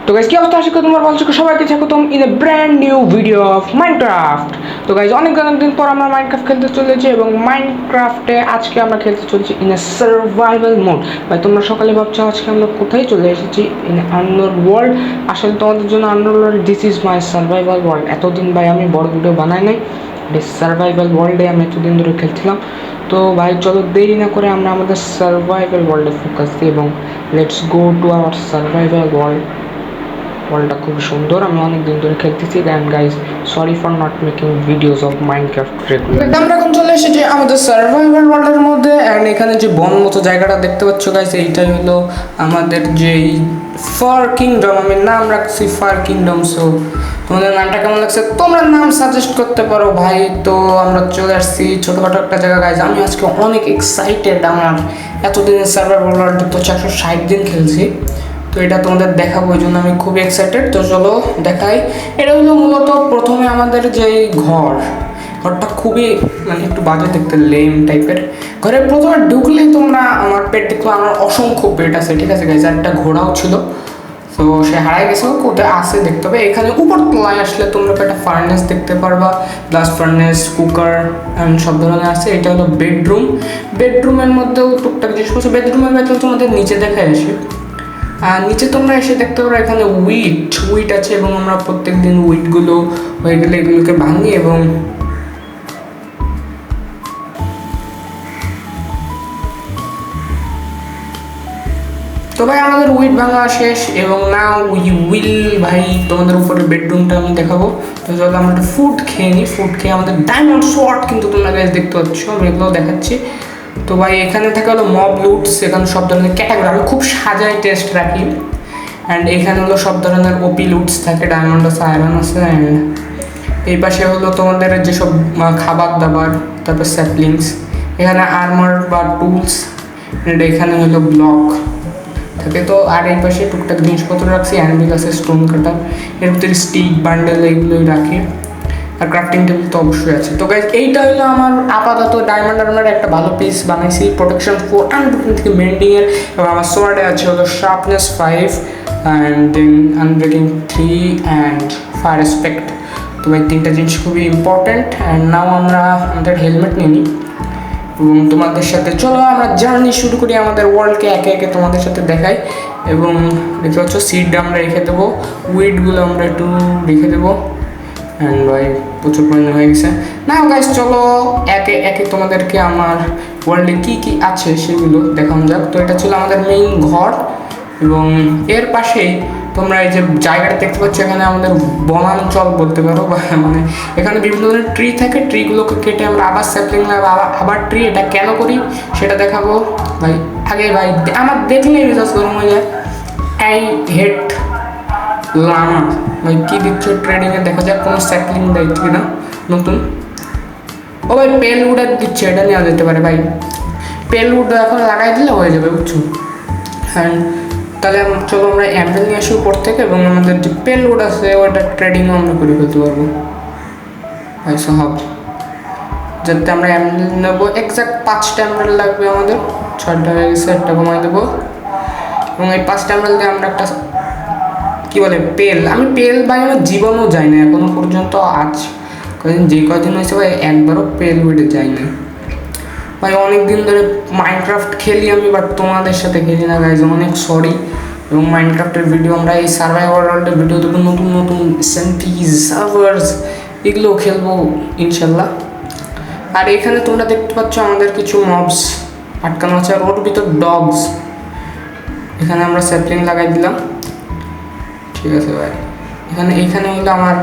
তো গাইজ কি অবস্থা, আশা করি তোমার ভালো থাকো। সবাইকে স্বাগতম in a brand new video of Minecraft. তো গাইজ অনেকদিন পর আমরা মাইনক্রাফট খেলতে চলেছি এবং মাইনক্রাফটে আজকে আমরা খেলতে চলেছি ইন এ সার্ভাইভাল মোড। ভাই তোমরা সকালে ভাবছো আজকে আমরা কোথায় চলে এসেছি, ইন আননোন ওয়ার্ল্ড। আসলে তোমাদের জন্য unknown world, this is my survival world. এতদিন ভাই আমি বড় ভিডিও বানাই নাই, সার্ভাইভাল ওয়ার্ল্ডে আমি এতদিন ধরে খেলছিলাম। তো ভাই চলো দেরি না করে আমরা আমাদের সার্ভাইভাল ওয়ার্ল্ডে ফোকাস দিই এবং let's go to our survival world. ওয়ার্ল্ডটা খুবই সুন্দর, আমি অনেক দিন ধরে খেলতেছি। And guys sorry for not making videos of Minecraft regular. আমরা এখন চলে এসেছি আমাদের সার্ভাইভাল ওয়ার্ল্ডের মধ্যে। অ্যান্ড এখানে যে বন মতো জায়গাটা দেখতে পাচ্ছ গাইজ, এইটাই হলো আমাদের যেই ফার কিংডম। আমি নাম রাখছি ফার কিংডম। সো তোমাদের নামটা কেমন লাগছে তোমরা নাম সাজেস্ট করতে পারো ভাই। তো আমরা চলে আসছি ছোটোখাটো একটা জায়গা গাইজ। আমি আজকে অনেক এক্সাইটেড। আমার এতদিনের সার্ভাইভাল ওয়ার্ল্ডে তো 460 দিন খেলছি, তো এটা তোমাদের দেখাবো, ওই জন্য আমি খুবই এক্সাইটেড। তো চলো দেখাই। এটা হলো মূলত প্রথমে আমাদের যে ঘরটা খুবই মানে একটু বাজে দেখতে, লেম টাইপের। ঘরে প্রথমে ঢুকলেই তোমরা আমার পেট দেখলো, আমার অসংখ্য পেট আছে, ঠিক আছে গাইজ। একটা ঘোড়াও ছিল, তো সে হারাই গেছে, কোথায় আসে দেখতে হবে। এখানে উপর তলায় আসলে তোমরা একটা ফার্নেস দেখতে পারবা, গ্লাস ফার্নেস, কুকার অ্যান্ড সব ধরনের আছে। এটা হলো বেডরুমের মধ্যেও টুকটাক জিনিস করছে। বেডরুমের ভেতরে তোমাদের নিচে দেখায় আসে। আর নিচে তোমরা এসে দেখতে পারো এখানে উইট আছে এবং আমরা প্রত্যেক দিন উইটগুলো হয়ে গেলে এগুলোকে ভাঙি এবং তো ভাই আমাদের উইট ভাঙা শেষ এবং নাও উইল ভাই তোমাদের উপরে বেডরুমটা আমি দেখাবো। তো চলো আমরা একটা ফুড খেয়ে নিই। ফুড খেয়ে আমাদের ডায়মন্ড শর্ট কিন্তু তোমরা গাইজ দেখতে পাচ্ছ, আমি এগুলো দেখাচ্ছি। তো ভাই এখানে থাকে হলো মব লুটস, এখানে সব ধরনের ক্যাটাগরি আমি খুব সাজাই টেস্ট রাখি। অ্যান্ড এখানে হলো সব ধরনের ওপি লুটস থাকে, ডায়মন্ড আছে, আয়রন আছে। অ্যান্ড এই পাশে হলো তোমাদের যেসব খাবার দাবার, তারপর স্যাপলিংস, এখানে আর্মার বা টুলস, অ্যান্ড এখানে হলো ব্লক থাকে। তো আর এই পাশে টুকটাক জিনিসপত্র রাখছি, অ্যানভিল আছে, স্টোন কাটার, এর ভিতরে স্টিক বান্ডেল এগুলোই রাখি। আর ক্রাফটিং টেবিল তো অবশ্যই আছে। তো গাইজ এইটা হলো আমার আপাতত ডায়মন্ড আর্মার একটা ভালো পিস বানাইছি, প্রোটেকশন 4 আনব্রেকিং থেকে মেন্ডিংয়ের। এবং আমার সোয়ার্ডে আছে হলো sharpness 5 and then unbreaking 3 and fire respect. তো ভাই তিনটা জিনিস খুবই ইম্পর্ট্যান্ট। অ্যান্ড নাও আমরা আমাদের হেলমেট নিয়ে নিই এবং তোমাদের সাথে চলো আমরা জার্নি শুরু করি আমাদের ওয়ার্ল্ডকে একে একে তোমাদের সাথে দেখাই। এবং দেখতে পাচ্ছ সিড আমরা রেখে দেবো, উইডগুলো আমরা একটু রেখে দেবো। অ্যান্ড ভাই প্রচুর পরিমাণে হয়ে গেছে। না গাইজ চলো একে একে তোমাদেরকে আমার ওয়ার্ল্ডে কী কী আছে সেগুলো দেখানো যাক। তো এটা ছিল আমাদের মেইন ঘর এবং এর পাশেই তোমরা এই যে জায়গাটা দেখতে পাচ্ছ, এখানে আমাদের বনাঞ্চল বলতে পারো। মানে এখানে বিভিন্ন ধরনের ট্রি থাকে, ট্রিগুলোকে কেটে আমরা আবার স্যাপলিং আবার ট্রি। এটা কেন করি সেটা দেখাবো ভাই। আগে ভাই আমার দেখলেই রিসার্চ গরম হয়ে যায়। আই হেট লামা ভাই, কী দিচ্ছে ট্রেডিংয়ে, দেখা যাক কোনো স্যাপলিং দেয় কিনা নতুন। ও ভাই পেল উড দিচ্ছে, এটা নেওয়া যেতে পারে ভাই। পেল উড এখন লাগাই দিলে হয়ে যাবে, বুঝছো। অ্যান্ড তাহলে চলো আমরা অ্যাম্বেল নিয়ে আসি উপর থেকে এবং আমাদের যে পেল উড আছে ওইটা ট্রেডিংও আমরা করে ফেলতে পারবো ভাই সব। যাতে আমরা অ্যাম্বেল নেবো, এক্সাক্ট 5টা অ্যাম্বেল লাগবে আমাদের, 6টা হয়ে গেছে, একটা কমাই দেবো। এবং এই 5টা অ্যাম্বেল দিয়ে আমরা একটা কী বলে পেল, আমি পেল ভাই আমার জীবনও যাই না এখনো পর্যন্ত। আজ যে কদিন হয়েছে ভাই একবারও পেল উইডে যাই না ভাই। অনেক দিন ধরে মাইনক্রাফট খেলি আমি, বাট তোমাদের সাথে খেলি না গাইজ, অনেক সরি। এবং মাইনক্রাফটের ভিডিও আমরা এই সার্ভাইভাল ওয়ার্ল্ডের ভিডিও দেবো, নতুন নতুন সেন্টিজ সার্ভার্স এগুলো খেলবো ইনশাল্লাহ। আর এখানে তোমরা দেখতে পাচ্ছ আমাদের কিছু মবস আটকানো আছে, আর ওর ভিতর ডগস। এখানে আমরা স্যাপলিং লাগাই দিলাম, ঠিক আছে ভাই। এখানে হলো আমার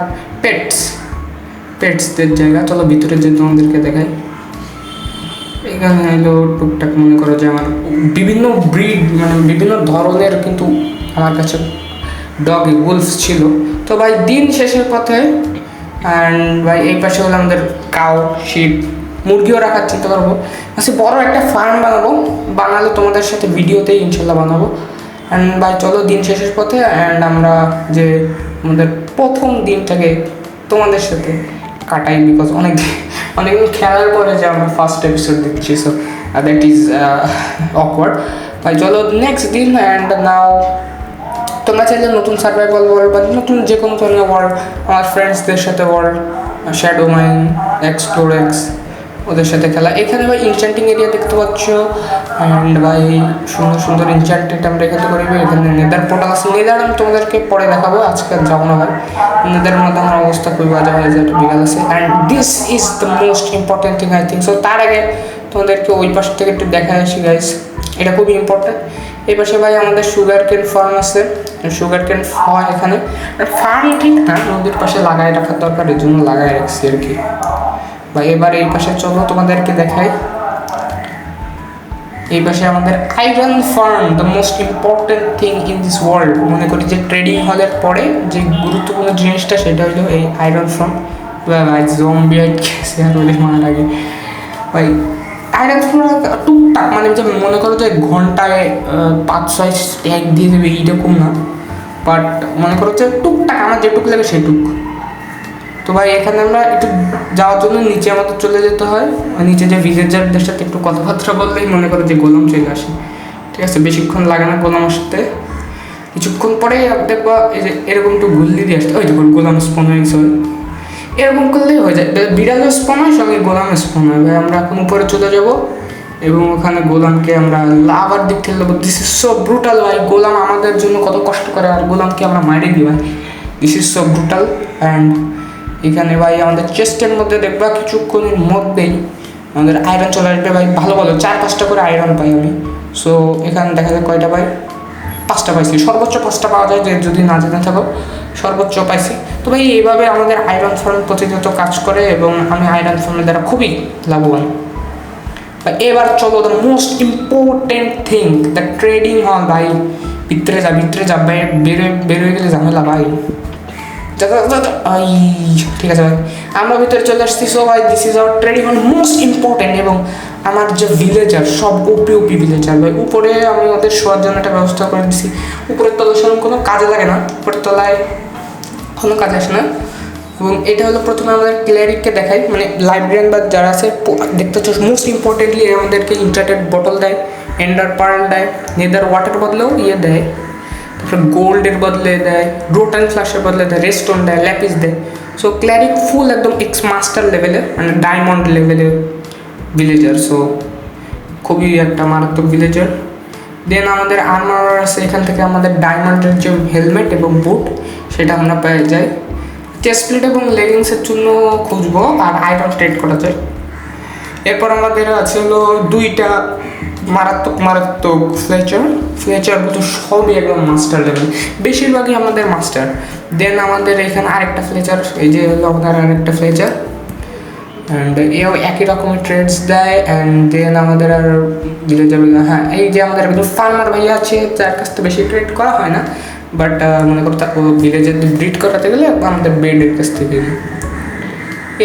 পেটসদের জায়গা। চলো ভিতরে যে তোমাদেরকে দেখাই। এখানে হলো টুকটাক মনে করো যে আমার বিভিন্ন ব্রিড মানে বিভিন্ন ধরনের কিন্তু আমার কাছে ডগ উলফ ছিল। তো ভাই দিন শেষের পথে। অ্যান্ড ভাই এই পাশে হলো আমাদের কাউ, শিপ, মুরগিও রাখার চিন্তা করবো। আচ্ছা বড় একটা ফার্ম বানালে তোমাদের সাথে ভিডিওতেই ইনশাল্লাহ বানাবো। অ্যান্ড ভাই চলো দিন শেষের পথে। অ্যান্ড আমরা যে আমাদের প্রথম দিনটাকে তোমাদের সাথে কাটাই, বিকজ অনেকদিন খেলার পরে যে আমরা ফার্স্ট এপিসোড দিচ্ছি, সো দ্যাট ইজ অকওয়ার্ড। ভাই চলো নেক্সট দিন। অ্যান্ড নাও তোমরা চাইলে নতুন সার্ভাইভাল ওয়ার্ল্ড বা নতুন যে কোনো ধরনের ওয়ার্ল্ড আমার ফ্রেন্ডসদের সাথে ওয়ার্ল্ড শ্যাডো মাইন এক্সপ্লোরেক্স ওদের সাথে খেলা। এখানে ভাই ইনচান্টিং এরিয়া দেখতে পাচ্ছ অ্যান্ড ভাই সুন্দর সুন্দর ইনচান্টেড আমরা এখানে করবো। এখানে নেদার পোর্টাল আছে, নেদার আমি তোমাদেরকে পরে দেখাবো, আজকে আর যাবো না ভাই। নেদার মধ্যে আমার অবস্থা খুবই বাজে হয়ে যায়, বিকাল আছে। And this is the most important thing I think so. তার আগে তোমাদেরকে ওই পাশ থেকে একটু দেখা আসি গাইস, এটা খুবই ইম্পর্টেন্ট। এই পাশে ভাই আমাদের সুগার কেন ফার্ম আছে, সুগার কেন হয় এখানে ফার্ম ঠিক না, নদীর পাশে লাগাই রাখার দরকার, এর জন্য লাগাই রাখছি আর কি ভাই। এবার এই পাশে চলো তোমাদেরকে দেখাই, এই পাশে আমাদের iron farm, the most important thing in this world. মনে করি যে ট্রেডিং হলের পরে যে গুরুত্বপূর্ণ জিনিসটা সেটা হলো এই আয়রন ফার্ম। ভাই জম্বি গেছে আর বলে মনে লাগে ভাই। আয়রন ফার্ম টুকটাক মানে যে মনে করো যে ঘন্টায় 5-6 স্ট্যাক দিয়ে দেবে এইরকম না, বাট মনে করো যে টুকটাক আমার যেটুকু লাগে সেটুক। তো ভাই এখানে আমরা একটু যাওয়ার জন্য নিচে আমাদের চলে যেতে হয়, নিচে যে ভিলেজারদের সাথে একটু কথাবার্তা বললেই মনে করো যে গোলাম চলে আসে, ঠিক আছে? বেশিক্ষণ লাগে না গোলাম আসতে, কিছুক্ষণ পরে দেখবা এই যে এরকম একটু গুল্লি দিয়ে আসতে, ওই দেখুন গোলাম স্পন হয়ে গেছে, এরকম করলেই হয়ে যায়। বিড়ালও স্পন হয় সঙ্গে গোলাম স্পন হয় ভাই। আমরা এখন উপরে চলে যাব এবং ওখানে গোলামকে আমরা লাভার দিক থেকে দেবো। দিস ইজ সো ব্রুটাল ভাই, গোলাম আমাদের জন্য কত কষ্ট করে আর গোলামকে আমরা মারি দিই ভাই। This is so brutal. And এখানে ভাই আমাদের চেস্টের মধ্যে দেখবা কিছুক্ষণের মধ্যেই আমাদের আয়রন চলে আসবে ভাই। ভালো ভালো 4-5টা করে আয়রন পাই আমি। সো এখানে দেখা যায় কয়টা পাই, 5টা পাইছি, সর্বোচ্চ 5টা পাওয়া যায়, যে যদি না জেনে থাকো সর্বোচ্চ পাইছি। তো ভাই এইভাবে আমাদের আয়রন ফার্ম প্রতিনিয়ত কাজ করে এবং আমি আয়রন ফার্মের দ্বারা খুবই লাভবান। এবার চলো the most important thing, the trading হল ভাই। ভিতরে যা ভাই, বেরোয় গেলে ঝামেলা ভাই। ঠিক আছে ভাই, আমরা ভিতরে চলে আসছি। সো ভাই দিস ইজ আওয়ার ট্রেডিং হল, মোস্ট ইম্পর্টেন্ট। এবং আমার যে ভিলেজার সব ওপি ভিলেজার ভাই, উপরে আমি ওদের শোয়ার জন্য একটা ব্যবস্থা করে দিচ্ছি। উপরের তলায় সেরকম কোনো কাজে লাগে না, উপরের তলায় কোনো কাজে আসে না। এবং এটা হলো প্রথমে আমাদের ক্লিয়ারিককে দেখাই, মানে লাইব্রেরিয়ান বা যারা আছে দেখতে হচ্ছে মোস্ট ইম্পর্টেন্টলি আমাদেরকে ইন্টারটেড বটল দেয়, এন্ডার পার্ল দেয়, নেদার ওয়াটার বদলেও দেয়, তারপরে গোল্ডের বদলে দেয়, রোটান ফ্লাশের বদলে দেয়, রেস্টোন দেয়, ল্যাপিস দেয়। সো ক্ল্যারিক ফুল একদম এক্স মাস্টার লেভেলে, মানে ডায়মন্ড লেভেলে ভিলেজার। সো খুবই একটা মারাত্মক ভিলেজার। দেন আমাদের আর্মার আছে, এখান থেকে আমাদের ডায়মন্ডের যে হেলমেট এবং বুট সেটা আমরা পেয়ে যাই। চেস্ট প্লেট এবং লেগিংসের জন্য খুঁজবো আর আয়রন ট্রেড করা যায়। এরপর আমাদের আছে হলো 2টা মারাত্মক ফ্লেচারগুলো সবই একদম মাস্টার লেভেল, বেশিরভাগই আমাদের মাস্টার। দেন আমাদের এখানে আরেকটা ফ্লেচার, এই যে হলো আমাদের আরেকটা ফ্লেচার, অ্যান্ড এও একই রকমের ট্রেডস দেয়। অ্যান্ড দেন আমাদের আর ভিলেজার, হ্যাঁ এই যে আমাদের একজন ফার্মার ভাইয়া আছে যার কাছ থেকে বেশি ট্রেড করা হয় না, বাট মনে করো তাকে ভিলেজের ব্রিড করাতে গেলে আমাদের বেডের কাছ থেকে।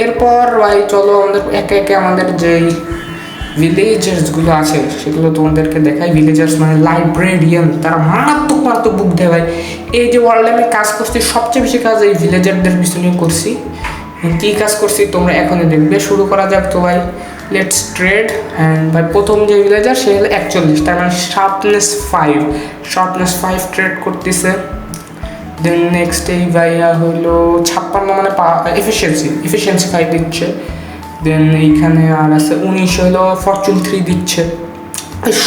এরপর ভাই চলো আমাদের একে একে আমাদের যেই ভিলেজার্সগুলো আছে সেগুলো তোমাদেরকে দেখাই। ভিলেজার্স মানে লাইব্রেরিয়ান, তারা মারাত্মক বুক দেয় ভাই। এই যে ওয়ার্ল্ডে আমি কাজ করছি সবচেয়ে বেশি কাজ এই ভিলেজারদের পিছনে করছি। কী কাজ করছি তোমরা এখনই দেখবে। শুরু করা যাক তো ভাই, লেটস ট্রেড। অ্যান্ড ভাই প্রথম যে ভিলেজার সে হলো 41, তার মানে শার্পনেস 5 ট্রেড করতেছে। দেন নেক্সট এই ভাইয়া হলো 56, মানে এফিসিয়েন্সি 5 দিচ্ছে। দেন এইখানে আর আছে 19 হলো ফরচুন 3 দিচ্ছে।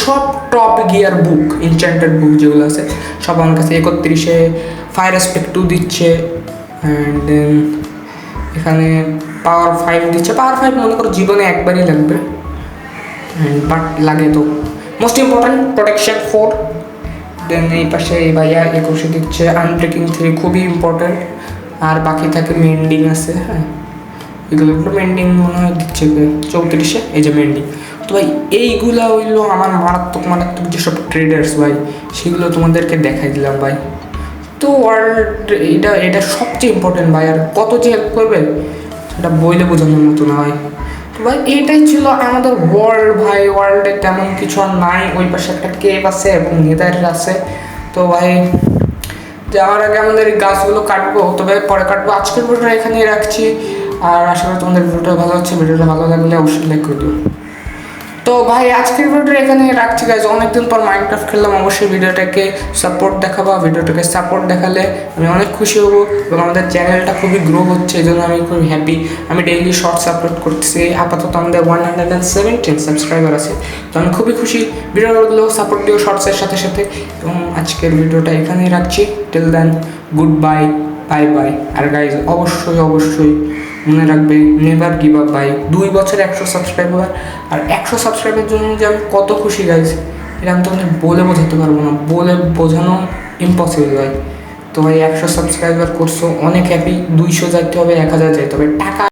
সব টপ গিয়ার বুক, ইনচ্যান্টেড বুক যেগুলো আছে সব আমার কাছে 31-এ ফায়ার এসপেক্ট 2 দিচ্ছে। অ্যান্ড দেন এখানে পাওয়ার 5 দিচ্ছে। পাওয়ার 5 মনে করো জীবনে একবারই লাগবে, বাট লাগে তো। Most important protection 4। দেন এই পাশে এই ভাইয়া 21 দিচ্ছে। আনব্রেকিং 3 খুবই ইম্পর্ট্যান্ট। আর বাকি থাকে মেন্ডিং আছে, হ্যাঁ এগুলো মেন্ডিং মনে হয় দিচ্ছে 34-এ, এই যে মেন্ডিং। তো ভাই এইগুলা হইলো আমার মারাত্মক যেসব ট্রেডার্স ভাই, সেগুলো তোমাদেরকে দেখাই দিলাম ভাই। তো ওয়ার্ল্ড এটা সবচেয়ে ইম্পর্টেন্ট ভাই, আর কত যে হেল্প করবে সেটা বইলে বোঝানোর মতো না ভাই। তো ভাই এটাই ছিল আমাদের ওয়ার্ল্ড ভাই। ওয়ার্ল্ডে তেমন কিছু আর নাই, ওই পাশে একটা কেভ আছে এবং নেদার আছে। তো ভাই যাওয়ার আগে আমাদের এই গাছগুলো কাটবো, তবে পরে কাটবো। আজকের ভিডিওটা এখানেই রাখছি, আর আশা করি তোমাদের ভিডিওটা ভালো হচ্ছে। ভিডিওটা ভালো লাগলে অবশ্যই লাইক করে দিও। তো ভাই আজকের ভিডিওটা এখানে রাখছি গাইজ, অনেকদিন পর মাইনক্রাফট খেললাম, অবশ্যই ভিডিওটাকে সাপোর্ট দেখাবা, ভিডিওটাকে সাপোর্ট দেখালে আমি অনেক খুশি হবো এবং আমাদের চ্যানেলটা খুবই গ্রো হচ্ছে, এই জন্য আমি খুব হ্যাপি। আমি ডেইলি শর্টস আপলোড করতেছি, আপাতত আমাদের 117 সাবস্ক্রাইবার আছে, তো আমি খুবই খুশি। ভিডিওগুলো সাপোর্ট দিও শর্টসের সাথে সাথে, এবং আজকের ভিডিওটা এখানেই রাখছি। Till then, good bye, bye bye. আর গাইজ অবশ্যই অবশ্যই মনে রাখবে, নেভার গিভ আপ ভাই। 2 বছর 100 সাবস্ক্রাইবার, আর 100 সাবস্ক্রাইবের জন্য যে আমি কত খুশি গাইজ, এটা আমি তোমাদের বলে বোঝাতে পারবো না, বলে বোঝানো ইম্পসিবল ভাই। তো ভাই 100 সাবস্ক্রাইবার করছো, অনেক হ্যাপি। 200 যাইতে হবে, 1000 যাইতে হবে, টাকা